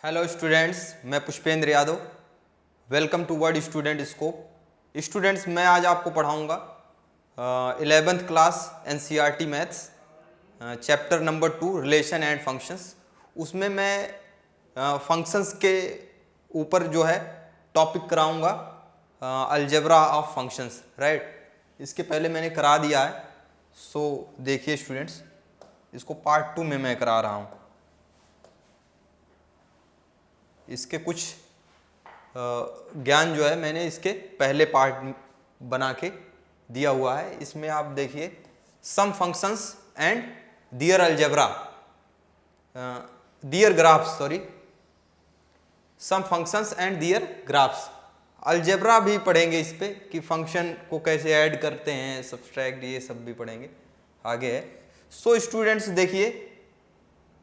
Hello students, मैं Pushpendra Yadav. Welcome to word student scope. Students, मैं आज आपको पढ़ाऊंगा 11th class NCERT maths chapter number 2 relation and functions. उसमें मैं फंक्शंस के ऊपर जो है टॉपिक कराऊंगा अलजेब्रा ऑफ फंक्शंस, राइट। इसके पहले मैंने करा दिया है, सो देखिए स्टूडेंट्स, इसको पार्ट 2 में मैं करा रहा हूँ। इसके कुछ ज्ञान जो है मैंने इसके पहले पार्ट बना के दिया हुआ है। इसमें आप देखिए some functions and their algebra, their graphs, sorry, some functions and their graphs. Algebra भी पढ़ेंगे इस पे कि फंक्शन को कैसे ऐड करते हैं, सब्सट्रैक्ट, ये सब भी पढ़ेंगे, आगे है। सो स्टूडेंट्स देखिए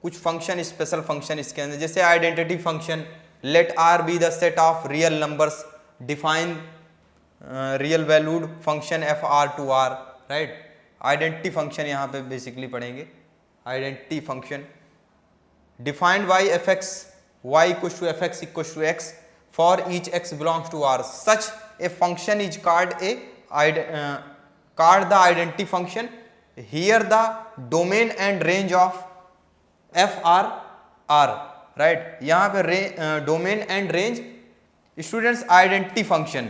कुछ फंक्शन, स्पेशल फंक्शन इसके अंदर, जैसे identity function, let R be the set of real numbers, define real valued function f R to R, right. Identity function यहाँ पे बेसिकली पढ़ेंगे। Identity function defined by f x y equal to f x equal to x for each x belongs to R, such a function is called the identity function. Here the domain and range of f are R, right. यहाँ पे domain and range students identity function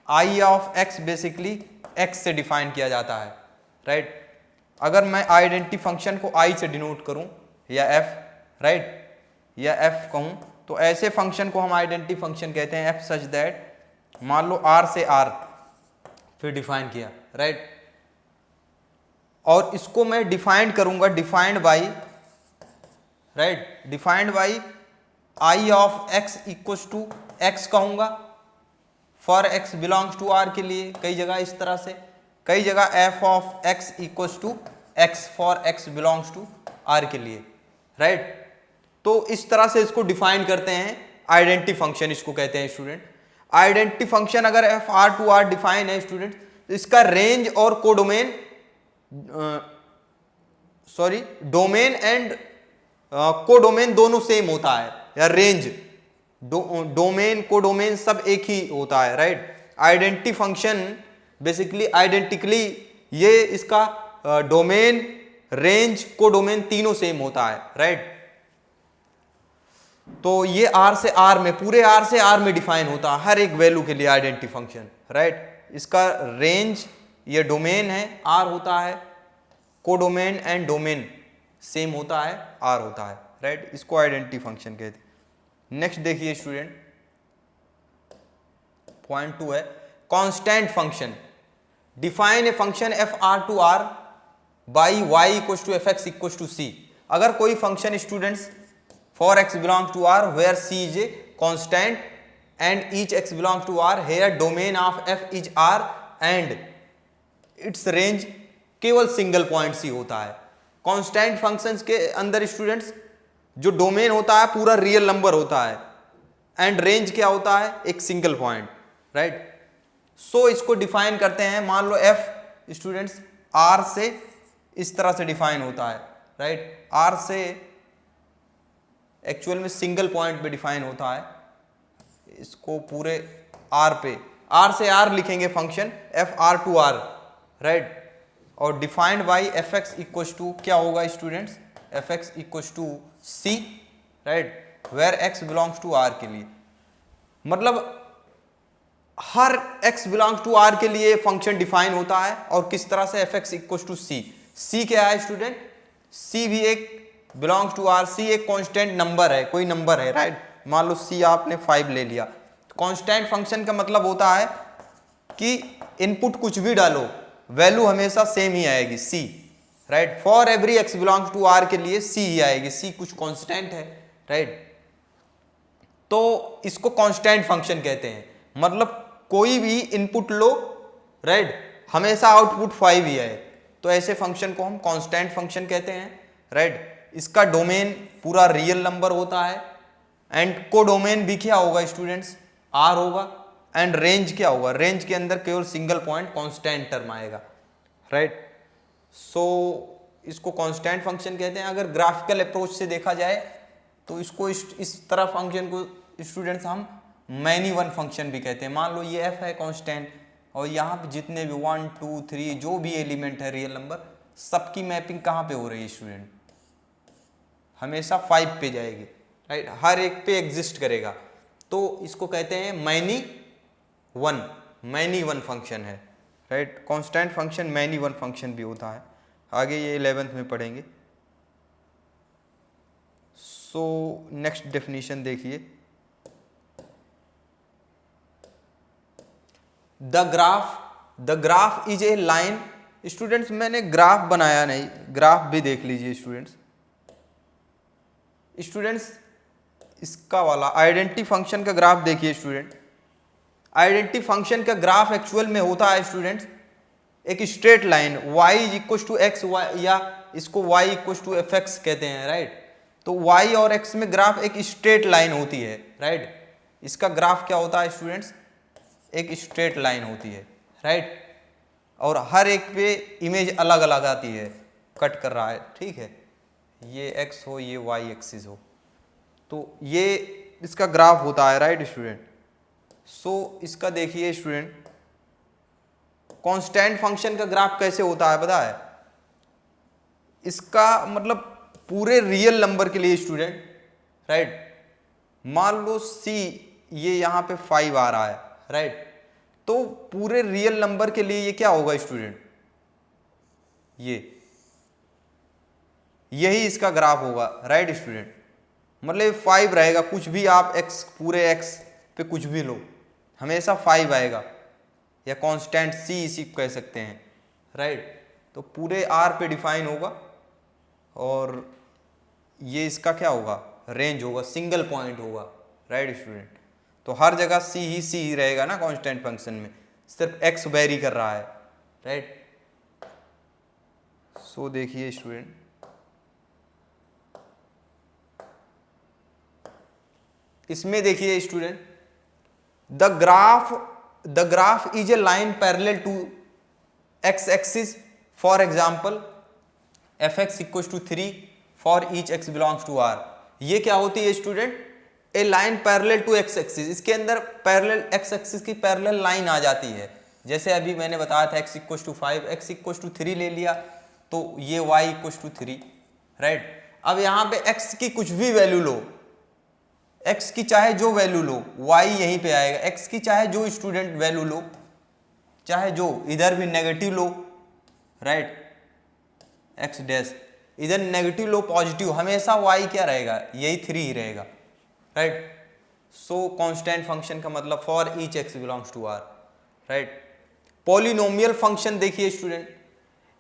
I of x basically x से define किया जाता है, right. अगर मैं identity function को आई से डिनोट करूं या एफ, राइट, या एफ कहूं, तो ऐसे फंक्शन को हम आइडेंटिटी फंक्शन कहते हैं। एफ सच दैट, मान लो आर से आर फिर डिफाइन किया, राइट, और इसको मैं डिफाइन करूंगा defined by, right, defined by I of x equals to x कहूंगा for x belongs to R के लिए। कई जगह इस तरह से, कई जगह f of x equals to x for x belongs to R के लिए, राइट। तो इस तरह से इसको डिफाइन करते हैं, आइडेंटिटी फंक्शन इसको कहते हैं स्टूडेंट। आइडेंटिटी फंक्शन अगर f R to R define है स्टूडेंट, तो इसका रेंज और codomain, sorry, domain and codomain दोनों सेम होता है, या रेंज, डोमेन कोडोमेन सब एक ही होता है, right. Identity function basically identically ये इसका डोमेन, रेंज, कोडोमेन तीनों सेम होता है, राइट। तो ये आर से आर में, पूरे आर से आर में डिफाइन होता है हर एक वैल्यू के लिए आइडेंटिटी फंक्शन, राइट। इसका रेंज, ये डोमेन है, आर होता है, कोडोमेन एंड डोमेन सेम होता है, आर होता है, राइट। इसको आइडेंटिटी फंक्शन कहते हैं। नेक्स्ट देखिए स्टूडेंट, पॉइंट 2 है constant function. Define a function f R to R by y equal to f x equal to c. अगर कोई function students for x belong to R where c is a constant and each x belong to R, here domain of f is R and its range केवल single point c होता है। Constant functions के अंदर students जो domain होता है पूरा real number होता है, एंड रेंज क्या होता है, एक सिंगल पॉइंट, राइट। सो इसको डिफाइन करते हैं, मान लो एफ स्टूडेंट्स आर से इस तरह से डिफाइन होता है, राइट। आर से एक्चुअल में सिंगल पॉइंट पे डिफाइन होता है, इसको पूरे आर पे, आर से आर लिखेंगे function f R to R, right, और defined by f x equal to क्या होगा students, f x equal to c, right, where x belongs to R के लिए। मतलब हर एक्स बिलोंग्स टू आर के लिए फंक्शन डिफाइन होता है, और किस तरह से, एफ एक्स इक्व टू सी। सी क्या है स्टूडेंट, सी भी एक बिलोंग्स टू आर, सी एक कांस्टेंट नंबर है, कोई नंबर है, राइट। मान लो सी आपने 5 ले लिया, कांस्टेंट फंक्शन का मतलब होता है कि इनपुट कुछ भी डालो, वैल्यू हमेशा सेम ही आएगी, c, right. For every x belongs to R के लिए सी ही आएगी, सी कुछ कांस्टेंट है, राइट। तो इसको कांस्टेंट फंक्शन कहते हैं, मतलब कोई भी इनपुट लो, राइट, हमेशा आउटपुट 5 ही आए, तो ऐसे फंक्शन को हम कांस्टेंट फंक्शन कहते हैं, राइट। इसका डोमेन पूरा रियल नंबर होता है, एंड कोडोमेन भी क्या होगा स्टूडेंट्स, आर होगा, एंड रेंज क्या होगा, रेंज के अंदर केवल सिंगल पॉइंट कांस्टेंट टर्म आएगा, राइट। सो इसको कांस्टेंट फंक्शन कहते हैं। अगर ग्राफिकल अप्रोच से देखा जाए तो इसको इस तरह फंक्शन को स्टूडेंट्स हम मैनी वन फंक्शन भी कहते हैं। मान लो ये f है कांस्टेंट, और यहाँ पे जितने भी 1 2 3 जो भी एलिमेंट है रियल नंबर, सबकी मैपिंग कहाँ पे हो रही है स्टूडेंट? हमेशा 5 पे जाएगी, राइट, हर एक पे एग्जिस्ट करेगा। तो इसको कहते हैं मैनी वन फंक्शन है, right. Constant function many one function भी होता है, आगे ये 11th में पढ़ेंगे। सो नेक्स्ट डेफिनेशन देखिए, the graph is a line. Students मैंने ग्राफ बनाया नहीं, ग्राफ भी देख लीजिए स्टूडेंट्स इसका वाला आइडेंटिटी फंक्शन का ग्राफ देखिए स्टूडेंट। आइडेंटिटी फंक्शन का ग्राफ एक्चुअल में होता है स्टूडेंट्स एक straight line, y is equal to x, या इसको y equal to f x कहते हैं, राइट। तो y और x में ग्राफ एक स्ट्रेट लाइन होती है, राइट। इसका ग्राफ क्या होता है स्टूडेंट्स? एक स्ट्रेट लाइन होती है, राइट। और हर एक पे इमेज अलग अलग आती है, कट कर रहा है, ठीक है, ये x हो, ये y एक्सिस हो, तो ये इसका ग्राफ होता है, राइट स्टूडेंट। सो इसका देखिए स्टूडेंट, कांस्टेंट फंक्शन का ग्राफ कैसे होता है पता है? इसका मतलब पूरे रियल नंबर के लिए स्टूडेंट, राइट, मान लो c ये यहाँ पे 5 आ रहा है, राइट, तो पूरे रियल नंबर के लिए ये क्या होगा स्टूडेंट? यही इसका ग्राफ होगा, राइट स्टूडेंट। मतलब 5 रहेगा, कुछ भी आप x, पूरे x पे कुछ भी लो, हमेशा 5 आएगा, या कांस्टेंट c इसी कह सकते हैं, राइट। तो पूरे r पे डिफाइन होगा, और ये इसका क्या होगा? रेंज होगा, सिंगल पॉइंट होगा, राइट स्टूडेंट। तो हर जगह c ही रहेगा ना कांस्टेंट फंक्शन में, सिर्फ x वेरी कर रहा है, राइट। सो देखिए स्टूडेंट, इसमें देखिए student, the graph is a line parallel to x axis, for example fx equal to 3 for each x belongs to r। ये क्या होती है student? A line parallel to x axis. इसके अंदर parallel x axis की parallel line आ जाती है, जैसे अभी मैंने बताया था x equal to 5, x equal to 3 ले लिया तो ये y इक्वल टू 3, राइट। अब यहाँ पे x की कुछ भी वैल्यू लो, x की चाहे जो वैल्यू लो, y यहीं पे आएगा। x की चाहे जो स्टूडेंट वैल्यू लो, चाहे जो, इधर भी नेगेटिव लो, राइट, x डैश, इधर नेगेटिव लो पॉजिटिव, हमेशा y क्या रहेगा? यही 3 ही रहेगा, राइट। सो कांस्टेंट फंक्शन का मतलब for each x belongs to r, right. Polynomial function देखिए student,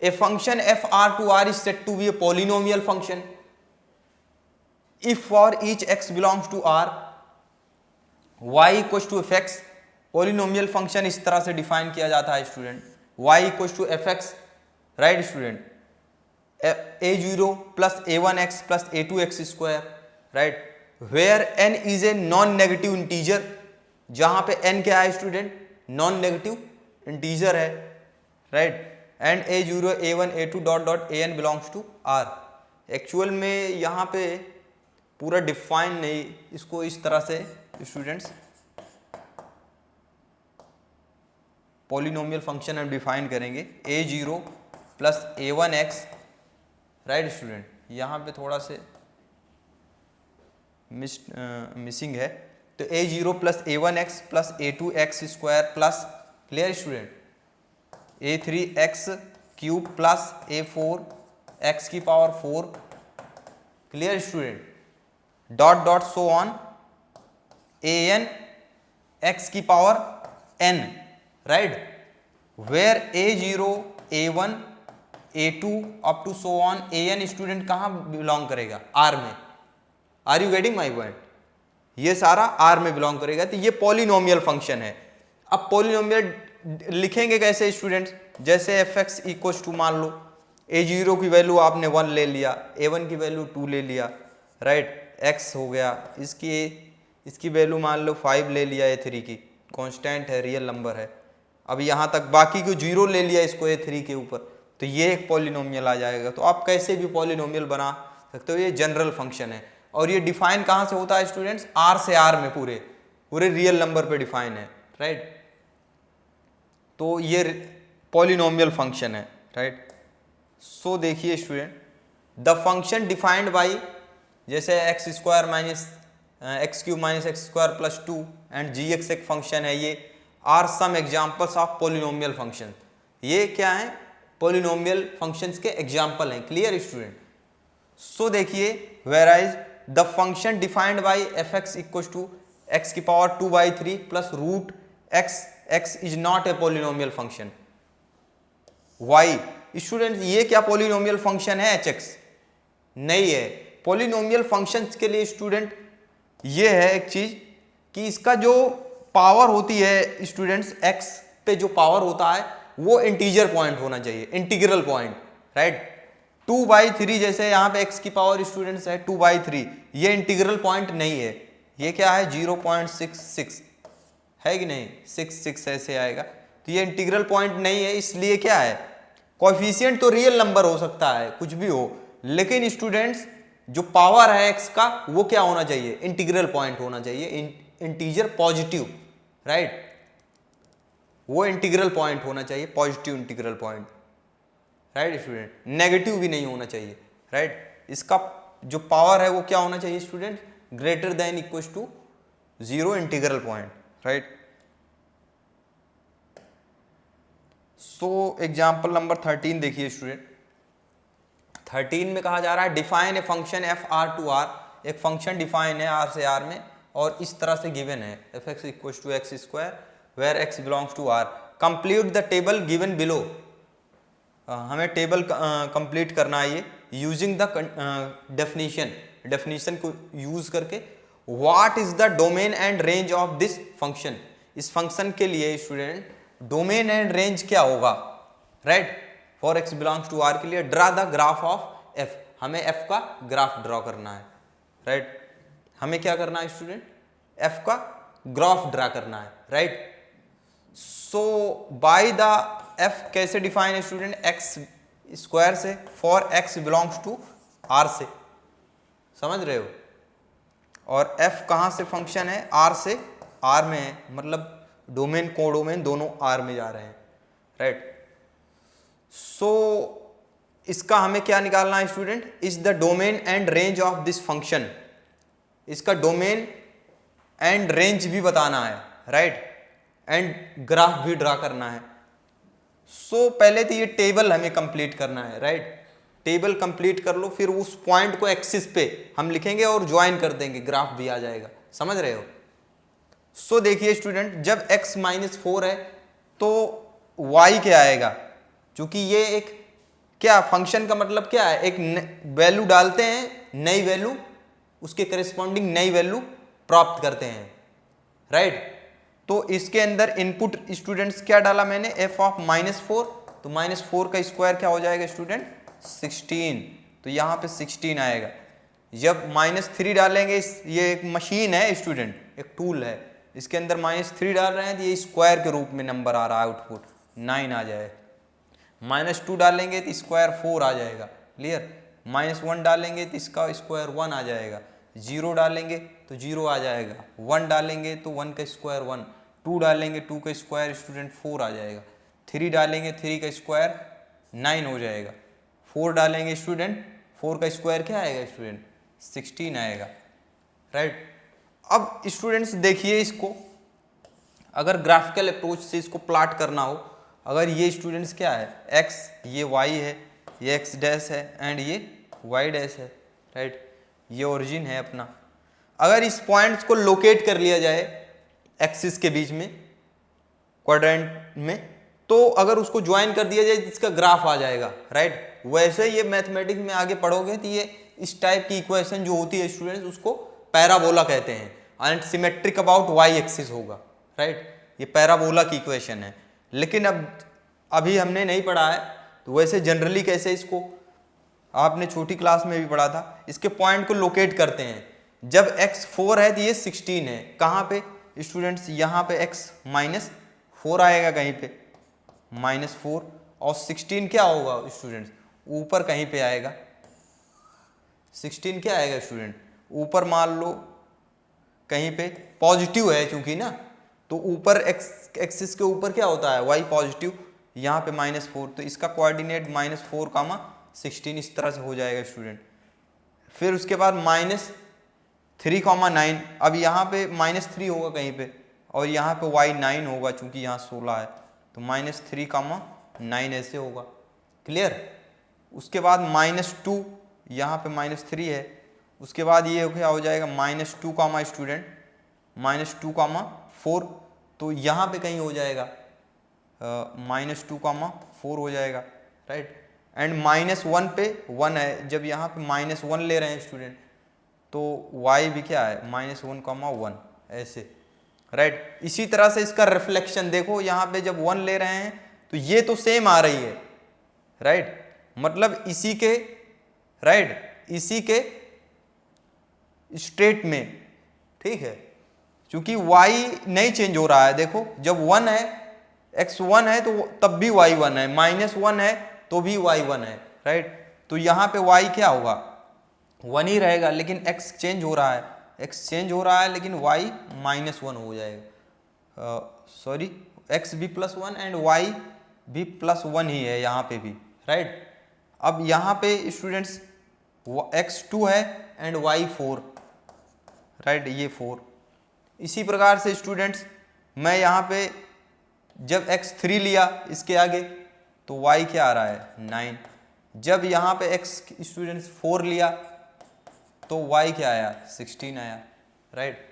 a function f r to r is said to be a polynomial function if for each x belongs to r y equals to fx। Polynomial function इस तरह से define किया जाता है student, y equals to fx, right student, a0 plus a1x plus a2x square, right, where n is a non negative integer, जहां पे n क्या है स्टूडेंट? नॉन नेगेटिव इंटीजर है, right, and a0 a1 a2 dot dot an belongs to r। Actual में यहाँ पे पूरा define नहीं, इसको इस तरह से स्टूडेंट्स पॉलिनोमियल फंक्शन हम डिफाइन करेंगे, a0 plus a1x, right student. यहाँ पे थोड़ा से मिसिंग है, तो a0 plus a1x plus a2x square plus, clear student, a3x cube plus a4 x की power 4, clear student, dot dot so on an x की power n, right, where a0 a1 a2 up to so on an student कहाँ belong करेगा? r में। Are you getting my point? ये सारा r में belong करेगा, तो ये पॉलिनोमियल फंक्शन है। अब पॉलिनोमियल लिखेंगे कैसे स्टूडेंट्स? जैसे fx इक्वल टू, मान लो a0 की वैल्यू आपने 1 ले लिया, a1 की वैल्यू 2 ले लिया, राइट, x हो गया, इसकी वैल्यू मान लो 5 ले लिया, a3 की कांस्टेंट है, रियल नंबर है। अब यहाँ तक बाकी को 0 ले लिया इसको a3 के ऊपर, तो ये एक पॉलिनोमियल आ जाएगा। तो आप कैसे भी पॉलिनोमियल बना सकते हो, ये जनरल फंक्शन है। और ये डिफाइन कहाँ से होता है स्टूडेंट्स, आर से आर में, पूरे पूरे रियल नंबर पे डिफाइन है, राइट। तो ये पॉलिनोमियल फंक्शन है, राइट। सो देखिए student, the function defined by, जैसे x square minus x cube minus x square plus 2 and g x एक फंक्शन है, ये are some examples of polynomial function. ये क्या है, पॉलिनोमियल फंक्शंस के एग्जाम्पल हैं, क्लियर स्टूडेंट। सो देखिए, verify the function defined by f x equal to x की power 2/3 plus root x, x is not a polynomial function. Why student, ये क्या polynomial function है एच एक्स? नहीं है। Polynomial functions के लिए student ये है एक चीज कि इसका जो पावर होती है स्टूडेंट्स, एक्स पे जो पावर होता है वो इंटीजर पॉइंट होना चाहिए, इंटीग्रल पॉइंट, राइट। 2/3 जैसे यहाँ पे x की पावर स्टूडेंट्स है 2/3, ये इंटीग्रल पॉइंट नहीं है, ये क्या है 0.66 है कि नहीं, 66 ऐसे आएगा, तो ये इंटीग्रल पॉइंट नहीं है। इसलिए क्या है, कोएफिशिएंट तो रियल नंबर हो सकता है, कुछ भी हो, लेकिन स्टूडेंट्स जो पावर है x का वो क्या होना चाहिए, इंटीग्रल पॉइंट होना चाहिए, इंटीजर पॉजिटिव, राइट। वो इंटीग्रल पॉइंट होना चाहिए, positive integral point, right student. Negative भी नहीं होना चाहिए, राइट। इसका जो पावर है वो क्या होना चाहिए student, greater than equal to 0 integral point, right. So example number 13 देखिए स्टूडेंट। 13 में कहा जा रहा है define a function f R to R, एक फंक्शन डिफाइन है आर से आर में, और इस तरह से गिवन है f x equal to x square where x belongs to R. Complete the table given below, हमें टेबल कंप्लीट करना है ये यूजिंग द डेफिनेशन को यूज करके। What is the domain and range of this function, इस function के लिए student domain and range क्या होगा, right. For x belongs to R के लिए draw the graph of f, हमें एफ का ग्राफ ड्रॉ करना है, राइट। हमें क्या करना है स्टूडेंट, एफ का ग्राफ ड्रा करना है, right. So by the f कैसे डिफाइन है स्टूडेंट, एक्स स्क्वायर से, for x belongs to are से, समझ रहे हो। और एफ कहाँ से फंक्शन है, आर से आर में है, मतलब डोमेन कोडोमेन दोनों आर में जा रहे हैं, राइट। सो इसका हमें क्या निकालना है student, is the domain and range of this function, इसका डोमेन एंड रेंज भी बताना है, राइट, एंड ग्राफ भी ड्रा करना है। सो पहले तो ये टेबल हमें कंप्लीट करना है, राइट। टेबल कंप्लीट कर लो, फिर उस पॉइंट को एक्सिस पे हम लिखेंगे और ज्वाइन कर देंगे, ग्राफ भी आ जाएगा, समझ रहे हो। सो देखिए स्टूडेंट, जब x -4 है तो y क्या आएगा, क्योंकि ये एक क्या फंक्शन का मतलब क्या है, एक वैल्यू डालते हैं, नई वैल्यू, उसके करस्पॉन्डिंग नई वैल्यू प्राप्त करते हैं, राइट। तो इसके अंदर इनपुट स्टूडेंट्स क्या डाला मैंने, f ऑफ -4, तो -4 का स्क्वायर क्या हो जाएगा स्टूडेंट 16, तो यहाँ पे 16 आएगा। जब -3 डालेंगे, ये एक मशीन है स्टूडेंट, एक टूल है, इसके अंदर -3 डाल रहे हैं तो ये स्क्वायर के रूप में नंबर आ रहा है, आउटपुट 9 आ जाए। -2 डालेंगे तो स्क्वायर 4 आ जाएगा, क्लियर। -1 डालेंगे तो इसका स्क्वायर 1 आ जाएगा, 0 डालेंगे तो 0 आ जाएगा, 1 डालेंगे तो 1 का स्क्वायर 1, 2 डालेंगे 2 का स्क्वायर स्टूडेंट 4 आ जाएगा, 3 डालेंगे 3 का स्क्वायर 9 हो जाएगा, 4 डालेंगे स्टूडेंट 4 का स्क्वायर क्या आएगा स्टूडेंट 16 आएगा, राइट। अब स्टूडेंट्स देखिए, इसको अगर ग्राफिकल अप्रोच से इसको प्लॉट करना हो, अगर ये स्टूडेंट्स क्या है x, ये y है, ये x डैश है एंड ये y डैश है, राइट, ये ओरिजिन है अपना। अगर इस पॉइंट्स को लोकेट कर लिया जाए एक्सिस के बीच में, क्वाड्रेंट में, तो अगर उसको ज्वाइन कर दिया जाए इसका ग्राफ आ जाएगा, राइट। वैसे ये मैथमेटिक्स में आगे पढ़ोगे तो ये इस टाइप की इक्वेशन जो होती है स्टूडेंट्स, उसको पैराबोला कहते हैं, and symmetric about y axis होगा, राइट। ये पैराबोला की इक्वेशन है, लेकिन अभी हमने नहीं पढ़ा है, तो वैसे जनरली कैसे इसको आपने छोटी क्लास में भी पढ़ा था, इसके पॉइंट को लोकेट करते हैं। जब x 4 है तो ये 16 है, कहाँ पे स्टूडेंट्स, यहाँ पे x -4 आएगा, कहीं पे -4, और 16 क्या होगा स्टूडेंट्स, ऊपर कहीं पे आएगा, 16 क्या आएगा स्टूडेंट, ऊपर मान लो कहीं पे पॉजिटिव है चूंकि ना, तो ऊपर एक्सिस के ऊपर क्या होता है, y पॉजिटिव, यहाँ पे -4, तो इसका कोऑर्डिनेट -4, 16 इस तरह से हो जाएगा स्टूडेंट। फिर उसके बाद -3, 9, अब यहाँ पे -3 होगा कहीं पे, और यहाँ पे y 9 होगा चूंकि यहाँ 16 है, तो -3, 9 ऐसे होगा। क्लियर। उसके बाद -2, यहाँ पे -3 है, उसके बाद ये क्या हो जाएगा -2, स्टूडेंट -2, 4, तो यहाँ पे कहीं हो जाएगा -2, 4 हो जाएगा, राइट। एंड -1 पे 1 है, जब यहाँ पे -1 ले रहे हैं स्टूडेंट, तो y भी क्या है -1, 1 ऐसे, राइट। इसी तरह से इसका रिफ्लेक्शन देखो, यहाँ पे जब 1 ले रहे हैं तो ये तो सेम आ रही है, राइट, मतलब इसी के, राइट, इसी के स्ट्रेट में, ठीक है, क्योंकि y नहीं चेंज हो रहा है। देखो जब 1 है, x 1 है तो तब भी y 1 है, -1 है तो भी y 1 है, राइट। तो यहाँ पे y क्या होगा, 1 ही रहेगा, लेकिन x चेंज हो रहा है, x चेंज हो रहा है लेकिन y -1 हो जाएगा, सॉरी x भी +1 एंड y भी +1 ही है यहाँ पे भी, राइट। अब यहाँ पे स्टूडेंट्स x 2 है एंड y 4, राइट, ये 4। इसी प्रकार से स्टूडेंट्स मैं यहाँ पे जब x 3 लिया इसके आगे तो y क्या आ रहा है 9, जब यहाँ पे x स्टूडेंट्स 4 लिया तो y क्या आया 16 आया, राइट।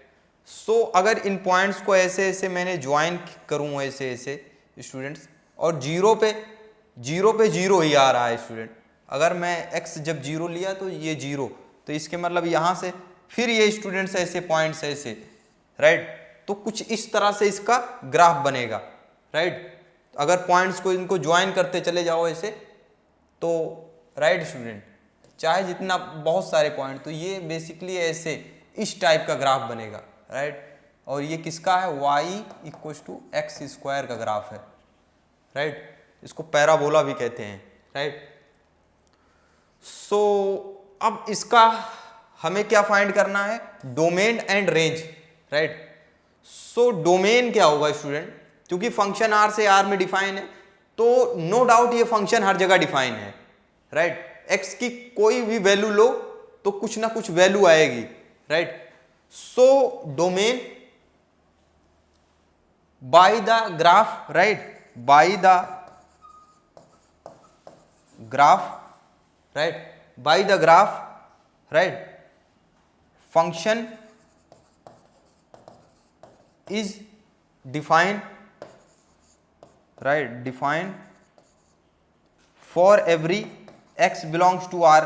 सो अगर इन पॉइंट्स को ऐसे ऐसे मैंने ज्वाइन करूँ ऐसे ऐसे स्टूडेंट्स, और 0 पे 0 ही आ रहा है स्टूडेंट, अगर मैं x जब 0 लिया तो ये 0, तो इसके मतलब यहाँ से फिर ये स्टूडेंट्स ऐसे पॉइंट्स ऐसे, राइट, तो कुछ इस तरह से इसका ग्राफ बनेगा, राइट। अगर पॉइंट्स को इनको ज्वाइन करते चले जाओ ऐसे तो, राइट स्टूडेंट, चाहे जितना बहुत सारे पॉइंट, तो ये बेसिकली ऐसे इस टाइप का ग्राफ बनेगा, राइट। और ये किसका है, y = x² का ग्राफ है, राइट, इसको पैराबोला भी कहते हैं, राइट। सो अब इसका हमें क्या फाइंड करना है, domain and range, right. So domain क्या होगा स्टूडेंट, क्योंकि फंक्शन r से r में डिफाइन है, तो नो डाउट ये फंक्शन हर जगह डिफाइन है, राइट। x की कोई भी वैल्यू लो तो कुछ ना कुछ वैल्यू आएगी, right. So domain by the graph, right, by the graph, right, by the graph, right, function is defined, right, defined for every x belongs to r,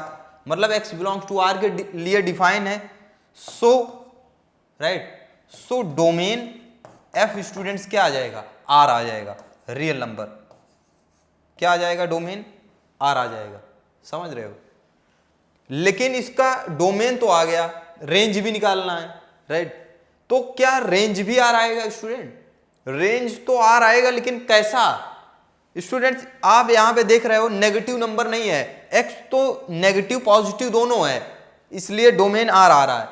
मतलब x belongs to r के लिए define है। So right, so domain f students क्या आ जाएगा, r आ जाएगा, real number क्या आ जाएगा, डोमेन r आ जाएगा, समझ रहे हो। लेकिन इसका डोमेन तो आ गया, रेंज भी निकालना है, राइट। तो क्या रेंज भी r आएगा स्टूडेंट, रेंज तो r आएगा, लेकिन कैसा स्टूडेंट्स, आप यहां पे देख रहे हो नेगेटिव नंबर नहीं है, x तो नेगेटिव पॉजिटिव दोनों है, इसलिए डोमेन r आ रहा है।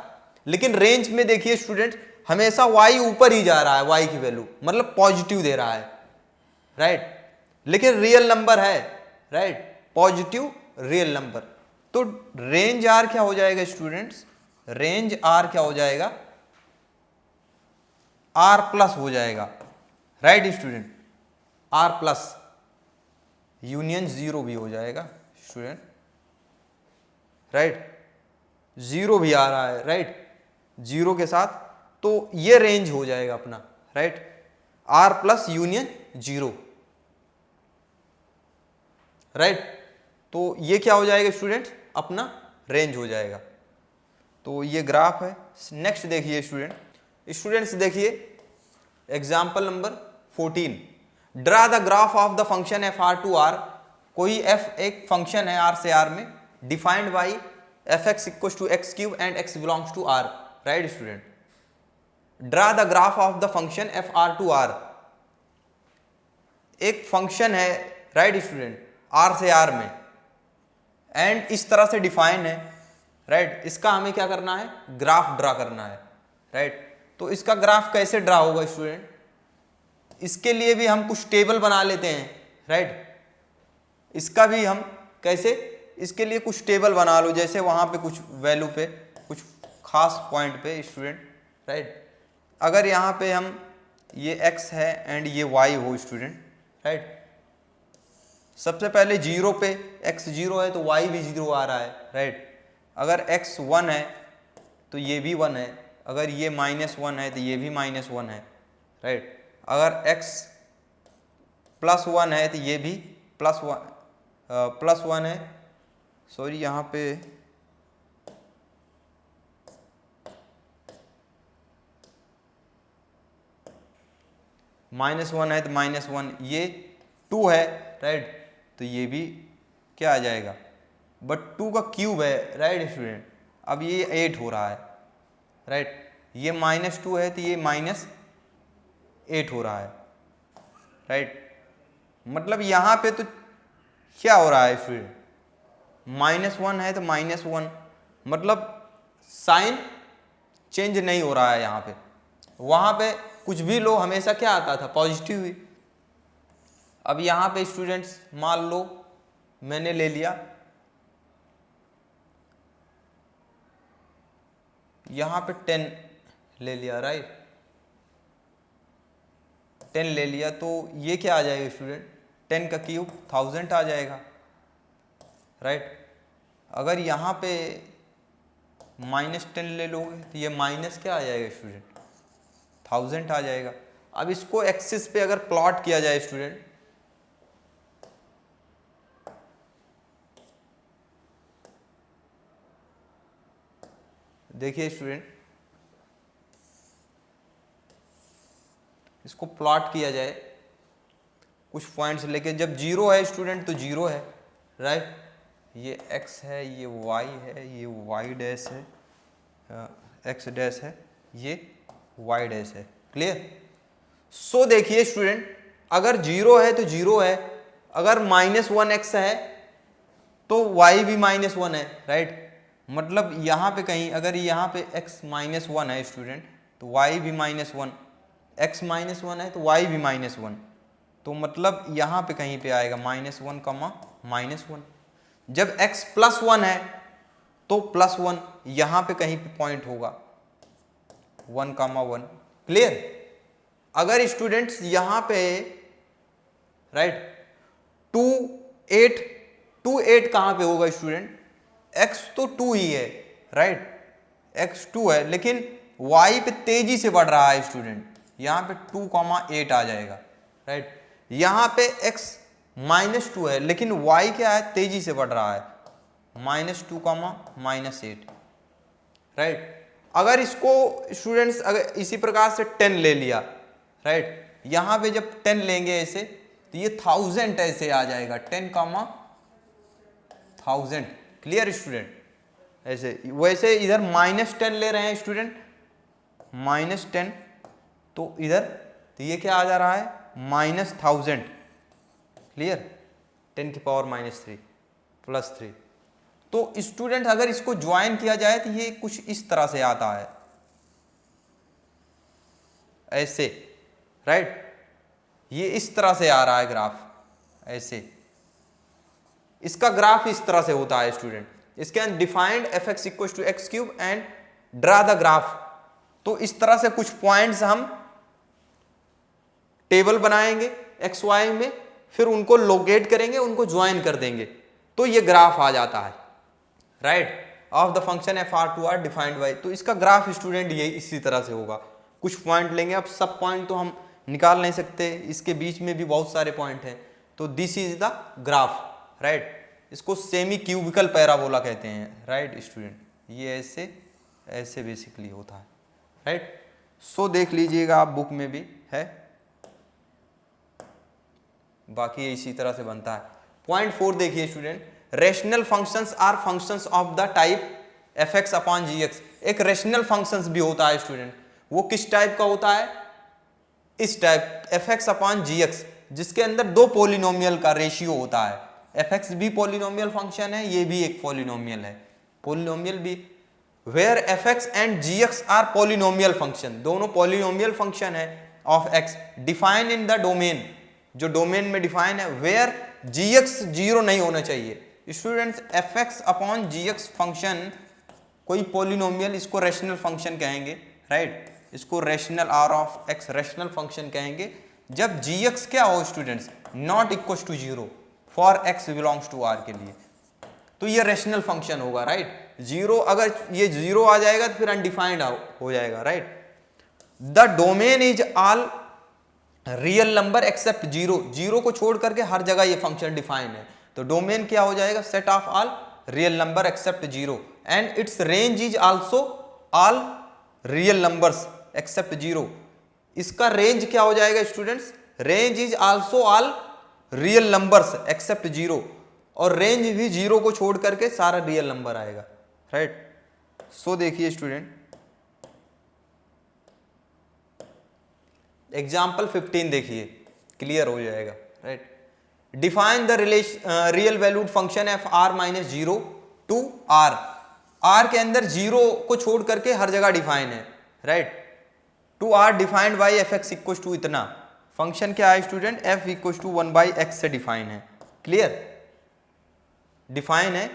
लेकिन रेंज में देखिए स्टूडेंट, हमेशा y ऊपर ही जा रहा है, y की वैल्यू मतलब पॉजिटिव दे रहा है, राइट, लेकिन रियल नंबर है, राइट, पॉजिटिव रियल नंबर। तो रेंज r क्या हो जाएगा स्टूडेंट्स, रेंज r क्या हो जाएगा, r+ हो जाएगा, राइट स्टूडेंट, r+, यूनियन 0 भी हो जाएगा स्टूडेंट, राइट, 0 भी आ रहा है, राइट, 0 के साथ, तो ये रेंज हो जाएगा अपना, राइट, r+ यूनियन 0, राइट। तो ये क्या हो जाएगा स्टूडेंट, अपना रेंज हो जाएगा। तो ये ग्राफ है। नेक्स्ट देखिए स्टूडेंट्स देखिए example number 14, draw the graph of the function fr to r, कोई f एक फंक्शन है r से r में, defined by fx = x³ and x belongs to r, right student. Draw the graph of the function fr to r, एक function है, right student, r से r में, and इस तरह से डिफाइन है राइट। इसका हमें क्या करना है, ग्राफ ड्रा करना है, राइट। तो इसका ग्राफ कैसे ड्रा होगा स्टूडेंट, इसके लिए भी हम कुछ टेबल बना लेते हैं, राइट। इसका भी हम कैसे, इसके लिए कुछ टेबल बना लो, जैसे वहां पे कुछ वैल्यू पे, कुछ खास पॉइंट पे स्टूडेंट, राइट। अगर यहाँ पे हम ये x है एंड ये y हो स्टूडेंट, राइट। सबसे पहले 0 पे x 0 है तो y भी 0 आ रहा है, राइट। अगर x 1 है तो ये भी 1 है, अगर ये -1 है तो ये भी -1 है, राइट। अगर x +1 है तो ये भी +1 है, सॉरी यहाँ पे -1 है तो -1, ये 2 है, राइट। तो ये भी क्या आ जाएगा, बट 2 का क्यूब है, राइट स्टूडेंट। अब ये 8 हो रहा है, राइट। ये -2 है तो ये -8 हो रहा है, राइट। मतलब यहाँ पे तो क्या हो रहा है स्टूडेंट, -1 है तो -1, मतलब साइन चेंज नहीं हो रहा है यहाँ पे। वहाँ पे कुछ भी लो हमेशा क्या आता था, पॉजिटिव ही। अब यहाँ पे स्टूडेंट्स मान लो मैंने ले लिया, यहाँ पे 10 ले लिया, राइट। 10 ले लिया तो ये क्या आ जाएगा स्टूडेंट, 10 का क्यूब 1000 आ जाएगा, राइट। अगर यहाँ पे -10 ले लोगे तो ये माइनस क्या आ जाएगा स्टूडेंट, 1000 आ जाएगा। अब इसको एक्सिस पे अगर प्लॉट किया जाए स्टूडेंट, देखिए स्टूडेंट, इसको प्लॉट किया जाए कुछ पॉइंट्स लेके, जब 0 है स्टूडेंट तो 0 है, राइट। ये x है, ये y है, ये y डैश है, x डैश है, ये y डैश है, क्लियर। सो देखिए स्टूडेंट, अगर 0 है तो 0 है, अगर -1x है तो y भी -1 है, राइट। मतलब यहाँ पे कहीं अगर यहाँ पे x -1 है स्टूडेंट तो y भी -1, x -1 है तो y भी -1, तो मतलब यहाँ पे कहीं पे आएगा -1, -1। जब x +1 है तो +1, यहाँ पे कहीं पे पॉइंट होगा 1, क्लियर। अगर स्टूडेंट्स यहाँ पे, राइट, 2 8 कहाँ पे होगा स्टूडेंट, x तो 2 ही है, राइट। x 2 है लेकिन y पे तेजी से बढ़ रहा है स्टूडेंट, यहाँ पे 2, 8 आ जाएगा, राइट। यहाँ पे x -2 है लेकिन y क्या है, तेजी से बढ़ रहा है, -2, -8, राइट। अगर इसको स्टूडेंट्स अगर इसी प्रकार से 10 ले लिया, राइट, यहाँ पे जब 10 लेंगे ऐसे तो ये 1000 ऐसे आ जाएगा, 10, 1000, क्लियर स्टूडेंट। ऐसे वैसे इधर -10 ले रहे हैं स्टूडेंट, -10, तो इधर तो ये क्या आ जा रहा है, -1000, क्लियर, 10⁻³ +3। तो स्टूडेंट अगर इसको ज्वाइन किया जाए तो ये कुछ इस तरह से आता है, ऐसे, राइट। ये इस तरह से आ रहा है ग्राफ, ऐसे। इसका ग्राफ इस तरह से होता है स्टूडेंट। इसके अंदर defined fx = x³ and draw the graph. तो इस तरह से कुछ पॉइंट्स हम टेबल बनाएंगे एक्स वाई में, फिर उनको लोकेट करेंगे, उनको ज्वाइन कर देंगे, तो ये ग्राफ आ जाता है, right, of the function f(r)(2r) defined by. तो इसका ग्राफ स्टूडेंट ये इसी तरह से होगा। कुछ पॉइंट लेंगे, अब सब पॉइंट तो हम निकाल नहीं सकते, इसके बीच में भी बहुत सारे पॉइंट हैं, तो this is the graph, right. इसको सेमी क्यूबिकल पैराबोला कहते हैं, राइट स्टूडेंट। ये ऐसे ऐसे बेसिकली होता है, राइट। सो देख लीजिएगा आप, बुक में भी है, बाकी ये इसी तरह से बनता है। पॉइंट 4 देखिए student, rational functions are functions of the type f(x)(g)(x)। एक रेशनल फंक्शंस भी होता है स्टूडेंट, वो किस टाइप का होता है, इस टाइप f(x)(g)(x), जिसके अंदर दो पॉलिनोमियल का रेशियो होता है। fx भी पॉलिनोमियल फंक्शन है, ये भी एक पॉलिनोमियल है, पोलिनोमियल भी। Where f x and g x are polynomial function, दोनों पोलिनोमियल फंक्शन है of x, define in the domain, जो डोमेन में डिफाइन है, वेयर जी एक्स जीरो नहीं होना चाहिए। Students f x upon g x function कोई पोलिनोमियल, इसको रेशनल फंक्शन कहेंगे, राइट, इसको rational R of x rational function कहेंगे जब जी एक्स क्या हो students, not equal to zero for x belongs to R के लिए, तो ये रेशनल फंक्शन होगा, राइट। जीरो, अगर ये जीरो आ जाएगा तो फिर अनडिफाइंड हो जाएगा, right. The domain is all real number except zero, zero को छोड़ करके हर जगह ये फंक्शन डिफाइन है, तो डोमेन क्या हो जाएगा, set of all real number except zero, and its range is also all real numbers except zero. इसका रेंज क्या हो जाएगा students, range is also all real numbers except zero, और रेंज भी जीरो को छोड़ करके सारा रियल नंबर आएगा, राइट। सो देखिए स्टूडेंट, एग्जाम्पल 15 देखिए, क्लियर हो जाएगा, right. Define the real valued function f R minus zero to R, R के अंदर जीरो को छोड़ करके हर जगह डिफाइन है, right. To R defined by f x equal to इतना, फंक्शन क्या है student, F equal to 1/x से डिफाइन है, क्लियर, डिफाइन है,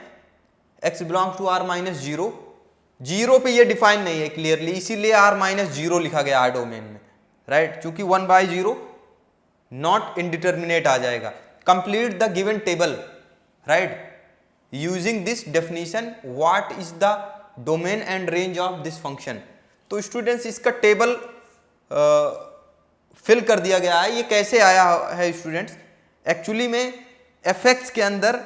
x belongs to R minus zero, zero पे ये डिफाइन नहीं है क्लियरली, इसीलिए आर माइनस जीरो लिखा गया आर डोमेन में, राइट, चूंकि 1/0 नॉट इनडिटर्मिनेट आ जाएगा। Complete the given table, right, using this definition what is the domain and range of this function. तो स्टूडेंट्स इसका टेबल फिल कर दिया गया है। ये कैसे आया है स्टूडेंट्स, एक्चुअली में एफ एक्स के अंदर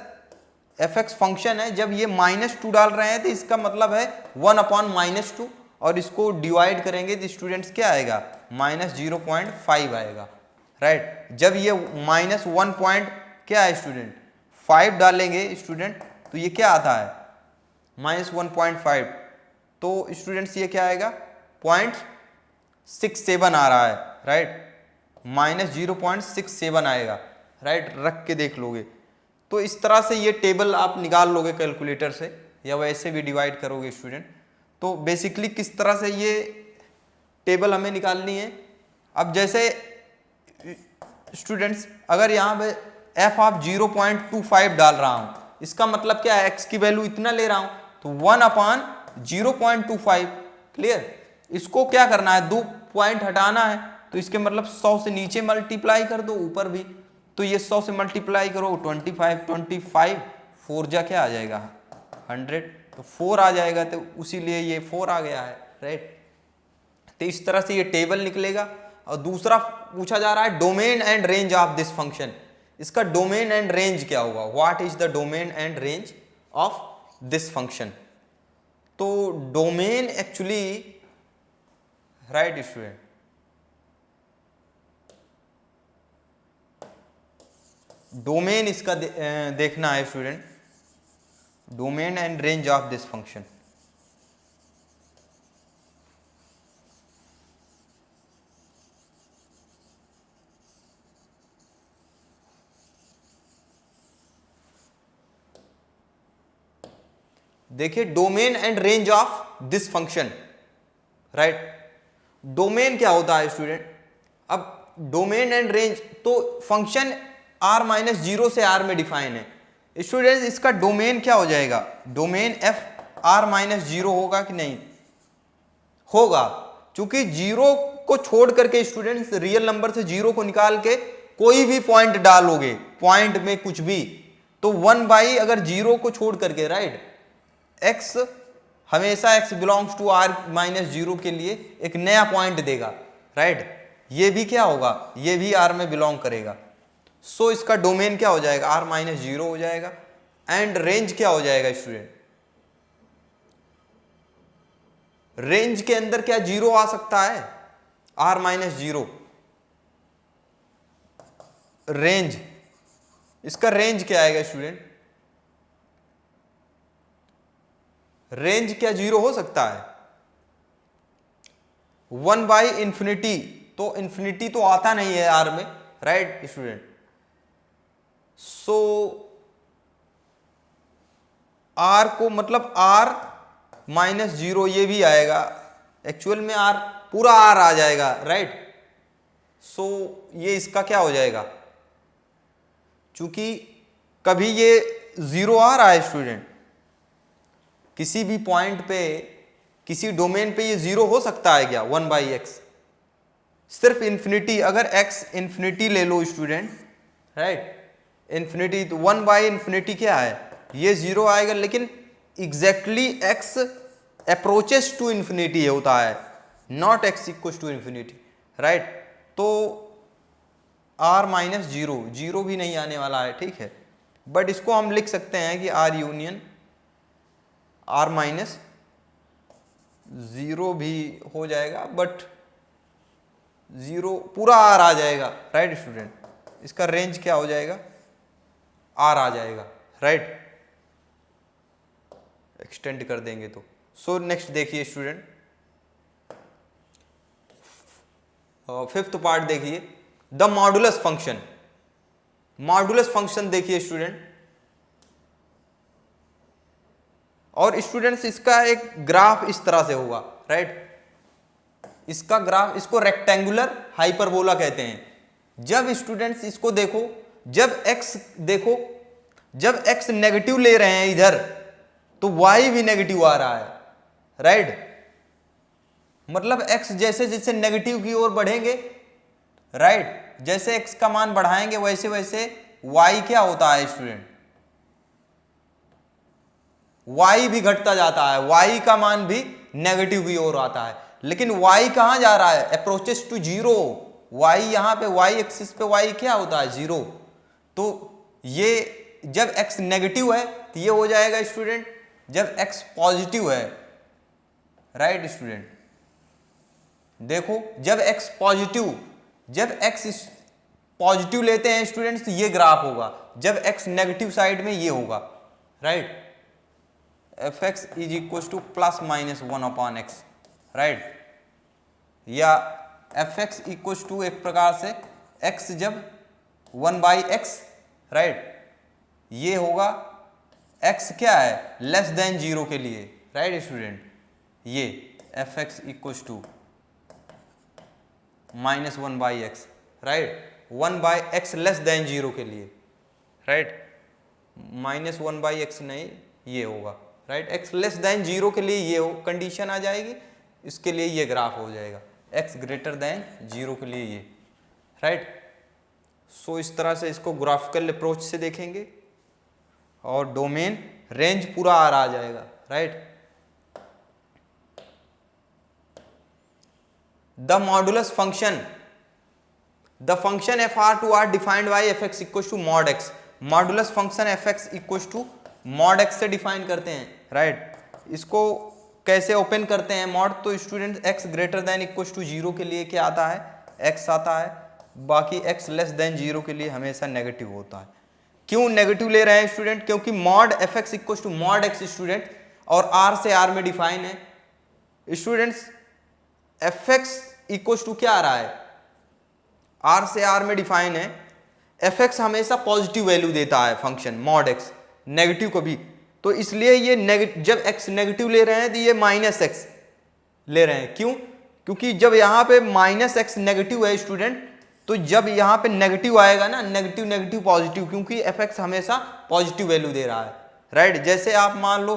एफ एक्स फंक्शन है, जब ये -2 डाल रहे हैं तो इसका मतलब है 1/-2, और इसको डिवाइड करेंगे तो स्टूडेंट्स क्या आएगा, -0.5 आएगा, राइट। जब ये -1 पॉइंट क्या है स्टूडेंट 5 डालेंगे स्टूडेंट, तो ये क्या आता है -1.5, तो स्टूडेंट्स ये क्या आएगा 0.67 आ रहा है, राइट, -0.67 आएगा, राइट, रख के देख लोगे। तो इस तरह से ये टेबल आप निकाल लोगे कैलकुलेटर से, या वैसे भी डिवाइड करोगे स्टूडेंट। तो बेसिकली किस तरह से ये टेबल हमें निकालनी है, अब जैसे स्टूडेंट्स अगर यहाँ पे एफ ऑफ 0.25 डाल रहा हूँ, इसका मतलब क्या है, एक्स की वैल्यू इतना ले रहा हूँ, तो 1/0.25, क्लियर। इसको क्या करना है, 2 पॉइंट हटाना है, तो इसके मतलब 100 से नीचे मल्टीप्लाई कर दो, ऊपर भी, तो ये 100 से मल्टीप्लाई करो 25 4 जा क्या आ जाएगा 100, तो 4 आ जाएगा, तो उसीलिए ये 4 आ गया है, राइट। तो इस तरह से ये टेबल निकलेगा। और दूसरा पूछा जा रहा है domain and range of this function, इसका डोमेन एंड रेंज क्या होगा, what is the domain and range of this function. तो domain actually, right student, domain इसका देखना है student, domain and range of this function. देखिए domain and range of this function, right. Domain क्या होता है स्टूडेंट, अब डोमेन एंड रेंज, तो फंक्शन r-0 से r में डिफाइन है स्टूडेंट, इसका डोमेन क्या हो जाएगा, डोमेन f r-0 होगा कि नहीं होगा, क्योंकि जीरो को छोड़ करके स्टूडेंट्स रियल नंबर से जीरो को निकाल के कोई भी पॉइंट डालोगे, पॉइंट में कुछ भी, तो 1/ अगर जीरो को छोड़ करके, राइट, x हमेशा x बिलोंग्स टू r-0 के लिए एक नया पॉइंट देगा, राइट, ये भी क्या होगा, ये भी r में बिलोंग करेगा। सो इसका डोमेन क्या हो जाएगा, r-0 हो जाएगा, एंड रेंज क्या हो जाएगा स्टूडेंट, रेंज के अंदर क्या जीरो आ सकता है, r-0 रेंज, इसका रेंज क्या आएगा स्टूडेंट, रेंज क्या जीरो हो सकता है, 1/∞, तो इन्फिनिटी तो आता नहीं है आर में, राइट स्टूडेंट। सो आर को मतलब आर माइनस जीरो ये भी आएगा, एक्चुअल में आर पूरा आर आ जाएगा, राइट। सो ये इसका क्या हो जाएगा, चूंकि कभी ये जीरो आ रहा है स्टूडेंट, किसी भी पॉइंट पे किसी डोमेन पे ये जीरो हो सकता है क्या, 1/x, सिर्फ इन्फिनिटी, अगर x इन्फिनिटी ले लो स्टूडेंट, राइट, इन्फिनिटी, तो 1/∞ क्या है, ये जीरो आएगा, लेकिन exactly x approaches to infinity होता है, not x equal to infinity, right. तो r माइनस जीरो, जीरो भी नहीं आने वाला है, ठीक है, बट इसको हम लिख सकते हैं कि r union r minus zero भी हो जाएगा, बट जीरो पूरा r आ जाएगा, राइट स्टूडेंट, इसका रेंज क्या हो जाएगा, r आ जाएगा, राइट, एक्सटेंड कर देंगे तो। सो नेक्स्ट देखिए स्टूडेंट, फिफ्थ पार्ट देखिए, the modulus function. Modulus function देखिए स्टूडेंट, और स्टूडेंट्स इसका एक ग्राफ इस तरह से होगा, राइट, इसका ग्राफ, इसको रेक्टेंगुलर हाइपरबोला कहते हैं। जब स्टूडेंट्स इसको देखो, जब x देखो, जब x नेगेटिव ले रहे हैं इधर, तो y भी नेगेटिव आ रहा है, राइट, मतलब x जैसे जैसे नेगेटिव की ओर बढ़ेंगे, राइट, जैसे x का मान बढ़ाएंगे वैसे वैसे y क्या होता है स्टूडेंट, y भी घटता जाता है, y का मान भी नेगेटिव की ओर आता है, लेकिन y कहां जा रहा है, अप्रोचेस टू जीरो, y यहां पे y एक्सिस पे y क्या होता है, जीरो। तो ये जब x नेगेटिव है तो ये हो जाएगा स्टूडेंट, जब x पॉजिटिव है, राइट स्टूडेंट, देखो जब x पॉजिटिव, जब x पॉजिटिव लेते हैं स्टूडेंट्स तो ये ग्राफ होगा, जब x नेगेटिव साइड में ये होगा, right, fx is equal two plus minus 1/x, right, या fx इक्वल टू एक प्रकार से x जब 1/x, राइट, ये होगा x क्या है, लेस देन जीरो के लिए, राइट स्टूडेंट, ये fx equal to minus 1/x, right, 1/x less than zero के लिए, राइट, माइनस 1/x नहीं, ये होगा, right, x less than zero के लिए ये हो कंडीशन आ जाएगी, इसके लिए ये ग्राफ हो जाएगा, x ग्रेटर देन जीरो के लिए ये, राइट। सो इस तरह से इसको ग्राफिकल अप्रोच से देखेंगे और डोमेन रेंज पूरा आ जाएगा, right. The modulus function, the function fr/r defined by fx equal to mod x, modulus function fx equal to mod x से डिफाइन करते हैं, राइट। इसको कैसे ओपन करते हैं मॉड, तो student x greater than equal to zero के लिए क्या आता है, x आता है, बाकी x लेस देन जीरो के लिए हमेशा नेगेटिव होता है। क्यों नेगेटिव ले रहे हैं स्टूडेंट, क्योंकि mod fx equal to mod x student, और r से r में डिफाइन है स्टूडेंट्स, fx इक्वल टू क्या आ रहा है, r से r में डिफाइन है, fx हमेशा पॉजिटिव वैल्यू देता है फंक्शन मॉड x, नेगेटिव कभी, तो इसलिए ये जब x नेगेटिव ले रहे हैं तो ये माइनस x ले रहे हैं, क्यों, क्योंकि जब यहाँ पे माइनस x नेगेटिव है स्टूडेंट, तो जब यहाँ पे नेगेटिव आएगा ना, नेगेटिव नेगेटिव पॉजिटिव, क्योंकि fx हमेशा पॉजिटिव वैल्यू दे रहा है, राइट। जैसे आप मान लो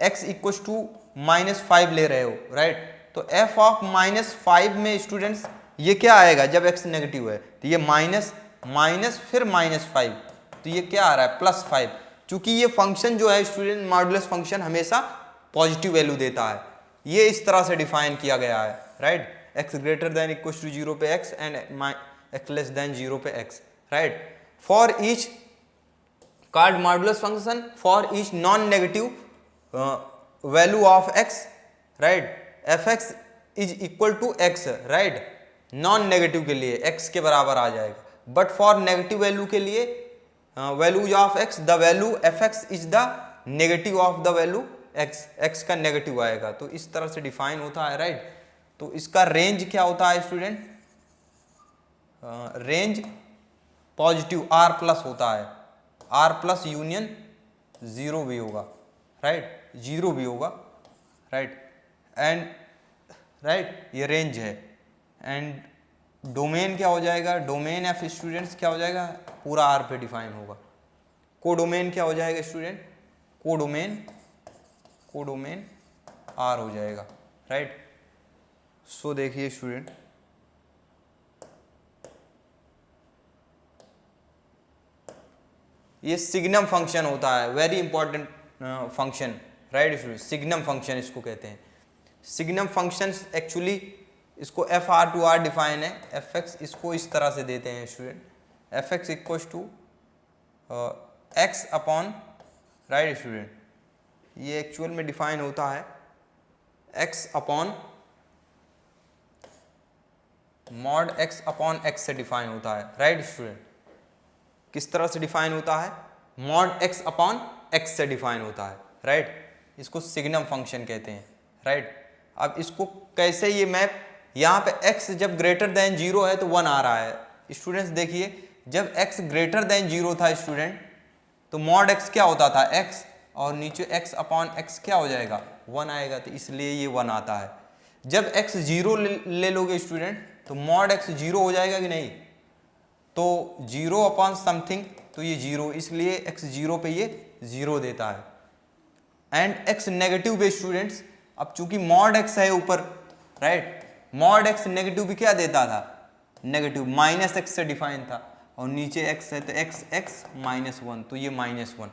x इक्वल टू -5 ले रहे हो, राइट, तो f ऑफ -5 में स्टूडेंट्स ये क्या आएगा, जब x नेगेटिव है तो ये माइनस माइनस फिर -5, तो ये क्या आ रहा है, +5, क्योंकि ये फंक्शन जो है स्टूडेंट मॉडुलस फंक्शन हमेशा पॉजिटिव वैल्यू देता है, ये इस तरह से डिफाइन किया गया है, right, x greater than equal to zero पे x and x less than zero पे x, right. For each card modulus function, for each non negative value of x, right, fx is equal to x, right, non negative के लिए x के बराबर आ जाएगा, but for negative value के लिए values of x, the value fx is the negative of the value x, x का negative आएगा, तो इस तरह से डिफाइन होता है, राइट। तो इसका रेंज क्या होता है student, range positive r plus होता है, r प्लस यूनियन जीरो भी होगा, राइट, 0 भी होगा, राइट, एंड राइट ये रेंज है। एंड डोमेन क्या हो जाएगा, डोमेन ऑफ स्टूडेंट्स क्या हो जाएगा, पूरा आर पे डिफाइन होगा। कोडोमेन क्या हो जाएगा स्टूडेंट, कोडोमेन आर हो जाएगा, राइट। सो देखिए स्टूडेंट, ये सिग्नम फंक्शन होता है, very important function, right student, signum function इसको कहते हैं। सिग्नम फंक्शन एक्चुअली इसको f R to R define है, एफ एक्स इसको इस तरह से देते हैं student, f x equal to x upon, right student, ये एक्चुअल में डिफाइन होता है x upon mod x upon x से डिफाइन होता है, राइट स्टूडेंट। किस तरह से डिफाइन होता है, मॉड एक्स अपॉन एक्स से डिफाइन होता है, राइट। इसको सिग्नम फंक्शन कहते हैं, राइट। अब इसको कैसे, ये मैप यहाँ पे x जब ग्रेटर देन 0 है तो 1 आ रहा है। स्टूडेंट्स देखिए, जब x ग्रेटर देन 0 था स्टूडेंट, तो मॉड x क्या होता था, x, और नीचे x अपॉन x क्या हो जाएगा, 1 आएगा, तो इसलिए ये 1 आता है। जब x 0 ले लोगे स्टूडेंट, तो मॉड x 0 हो जाएगा कि नहीं, तो 0 अपॉन समथिंग, तो ये 0, इसलिए x 0 पे ये 0 देता है। एंड x नेगेटिव पे स्टूडेंट्स, अब चूंकि मॉड x है ऊपर, राइट, मॉड x नेगेटिव भी क्या देता था, नेगेटिव, माइनस एक्स से डिफाइन था, और नीचे x है तो x माइनस 1, तो ये माइनस 1।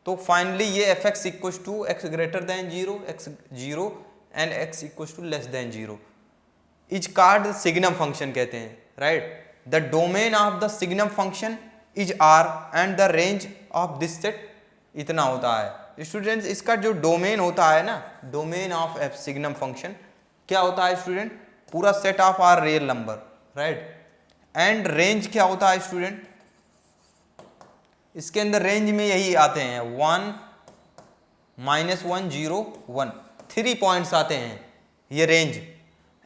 तो फाइनली ये f x equal to x greater than 0, x 0 and x equal to less than 0 is called signum function कहते हैं, right. The domain of the signum function is R and the range of this set इतना होता है। Students इसका जो domain होता है ना, domain of f signum function क्या होता है स्टूडेंट, पूरा set of R real number, right. And range क्या होता है स्टूडेंट, इसके अंदर रेंज में यही आते हैं 1, -1, 0, 1, 3 पॉइंट्स आते हैं ये रेंज।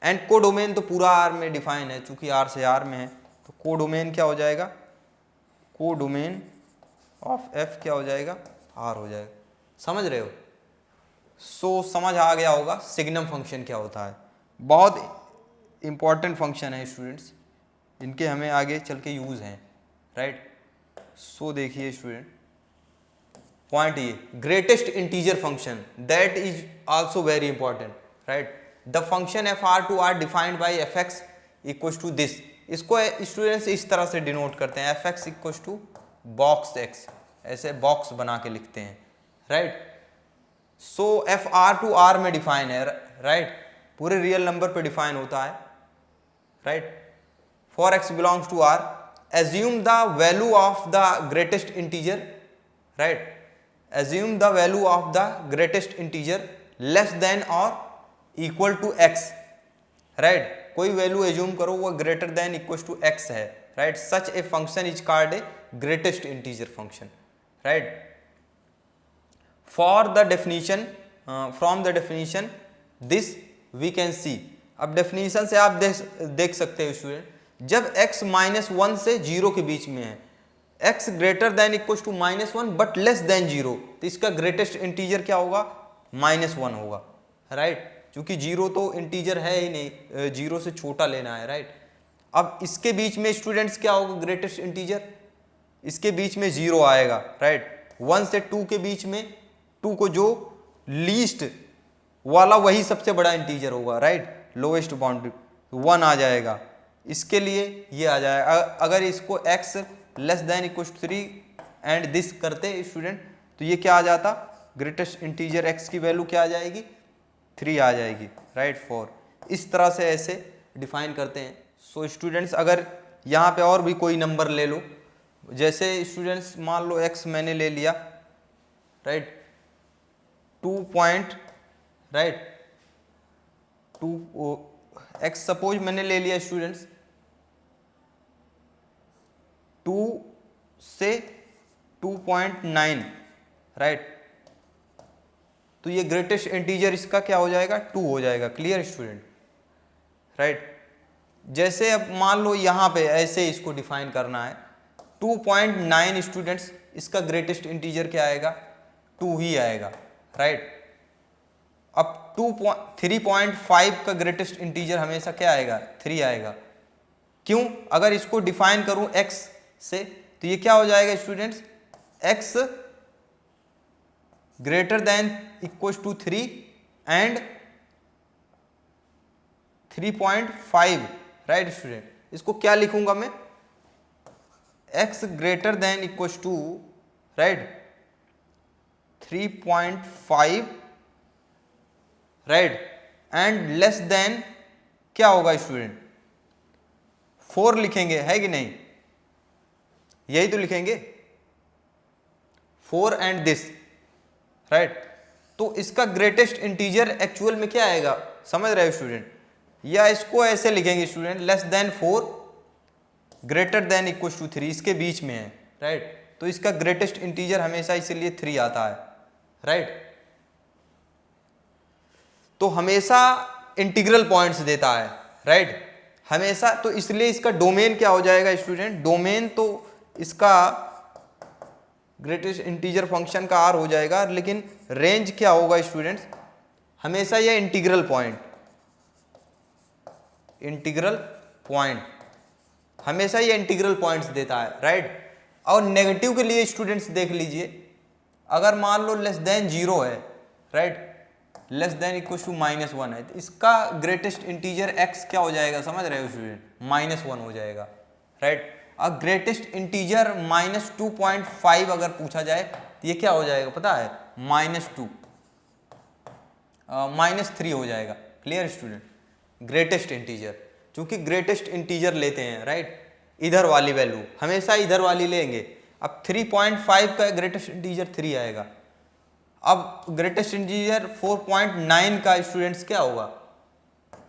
एंड कोडोमेन तो पूरा आर में डिफाइन है, चूंकि आर से आर में है, तो कोडोमेन क्या हो जाएगा, कोडोमेन ऑफ एफ क्या हो जाएगा, आर हो जाएगा। समझ रहे हो, सो समझ आ गया होगा सिग्नम फंक्शन क्या होता है। बहुत इंपॉर्टेंट फंक्शन है स्टूडेंट्स, इनके हमें आगे चल के यूज हैं, राइट। सो देखिए स्टूडेंट, पॉइंट ये greatest integer function, that is also very important, right. The function f R to R defined by f x equal to this, इसको स्टूडेंट्स इस तरह से डिनोट करते हैं, f x equal to box x, ऐसे box बना के लिखते हैं, right. So f R to R में डिफाइन है, राइट, पूरे रियल नंबर पे डिफाइन होता है, right. For x belongs to R, assume the value of the greatest integer, right, assume the value of the greatest integer less than or equal to x, right, कोई value assume करो वो greater than equal to x है, right. Such a function is called a greatest integer function, right. For the definition, from the definition this we can see, अब definition से आप देख सकते हो स्टूडेंट, जब x -1 से 0 के बीच में है, x greater than equal to -1 but less than 0, तो इसका ग्रेटेस्ट इंटीजर क्या होगा, -1 होगा, राइट, क्योंकि 0 तो इंटीजर है ही नहीं, 0 से छोटा लेना है, राइट। अब इसके बीच में स्टूडेंट्स क्या होगा ग्रेटेस्ट इंटीजर, इसके बीच में 0 आएगा, राइट। 1 से 2 के बीच में 2 को जो लीस्ट वाला वही सबसे बड़ा इंटीजर होगा, राइट, लोएस्ट बाउंड्री 1 आ जाएगा, इसके लिए ये आ जाएगा। अगर इसको x less than equal to 3 and this करते स्टूडेंट, तो ये क्या आ जाता, ग्रेटेस्ट इंटीजर x की वैल्यू क्या आ जाएगी, 3 आ जाएगी, राइट, 4। इस तरह से ऐसे डिफाइन करते हैं। सो स्टूडेंट्स अगर यहाँ पे और भी कोई नंबर ले लो, जैसे स्टूडेंट्स मान लो x मैंने ले लिया, right, 2 point, right, 2 x suppose मैंने ले लिया स्टूडेंट्स 2 से 2.9, राइट, तो ये ग्रेटेस्ट इंटीजर इसका क्या हो जाएगा, 2 हो जाएगा, क्लियर स्टूडेंट, राइट। जैसे अब मान लो यहाँ पे ऐसे इसको डिफाइन करना है, 2.9 स्टूडेंट्स, इसका ग्रेटेस्ट इंटीजर क्या आएगा, 2 ही आएगा, राइट। अब 3.5 का ग्रेटेस्ट इंटीजर हमेशा क्या आएगा, 3 आएगा। क्यों? अगर इसको डिफाइन करूं x से तो ये क्या हो जाएगा students, x greater than equal to 3 and 3.5, right student. इसको क्या लिखूंगा मैं, x greater than equal to, right, 3.5, right, and less than क्या होगा स्टूडेंट, 4 लिखेंगे, है कि नहीं, यही तो लिखेंगे, 4 एंड दिस, राइट। तो इसका ग्रेटेस्ट इंटीजर एक्चुअल में क्या आएगा, समझ रहे हो स्टूडेंट, या इसको ऐसे लिखेंगे student, less than 4 greater than equal to 3, इसके बीच में है, राइट। तो इसका ग्रेटेस्ट इंटीजर हमेशा इसीलिए 3 आता है, राइट। तो हमेशा इंटीग्रल पॉइंट्स देता है, राइट, हमेशा। तो इसलिए इसका डोमेन क्या हो जाएगा स्टूडेंट, डोमेन तो इसका ग्रेटेस्ट इंटीजर फंक्शन का आर हो जाएगा, लेकिन रेंज क्या होगा स्टूडेंट्स, हमेशा ये इंटीग्रल पॉइंट हमेशा ये इंटीग्रल पॉइंट्स देता है, राइट। और नेगेटिव के लिए स्टूडेंट्स देख लीजिए, अगर मान लो लेस देन 0 है, right, less than equal to -1 है, तो इसका ग्रेटेस्ट इंटीजर x क्या हो जाएगा, समझ रहे हो स्टूडेंट, -1 हो जाएगा, राइट। अब ग्रेटेस्ट इंटीजर -2.5 अगर पूछा जाए तो ये क्या हो जाएगा पता है, -3 हो जाएगा, क्लियर स्टूडेंट। ग्रेटेस्ट इंटीजर, चूंकि ग्रेटेस्ट इंटीजर लेते हैं, राइट, इधर वाली वैल्यू हमेशा इधर वाली लेंगे। अब 3.5 का ग्रेटेस्ट इंटीजर 3 आएगा। अब ग्रेटेस्ट इंटीजर 4.9 का स्टूडेंट्स क्या होगा,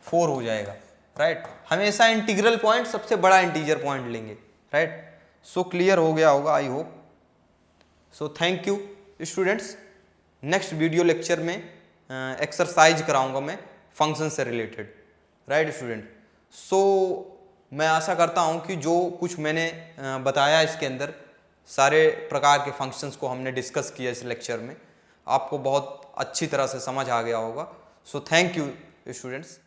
4 हो जाएगा, राइट। हमेशा इंटीग्रल पॉइंट सबसे बड़ा इंटीजर पॉइंट लेंगे, राइट। सो क्लियर हो गया होगा, I hope. So thank you students. Next video lecture में एक्सरसाइज कराऊंगा मैं फंक्शन से रिलेटेड, राइट स्टूडेंट। सो मैं आशा करता हूं कि जो कुछ मैंने बताया इसके अंदर, सारे प्रकार के फंक्शंस को हमने डिस्कस किया इस लेक्चर में, आपको बहुत अच्छी तरह से समझ आ गया होगा। So thank you students.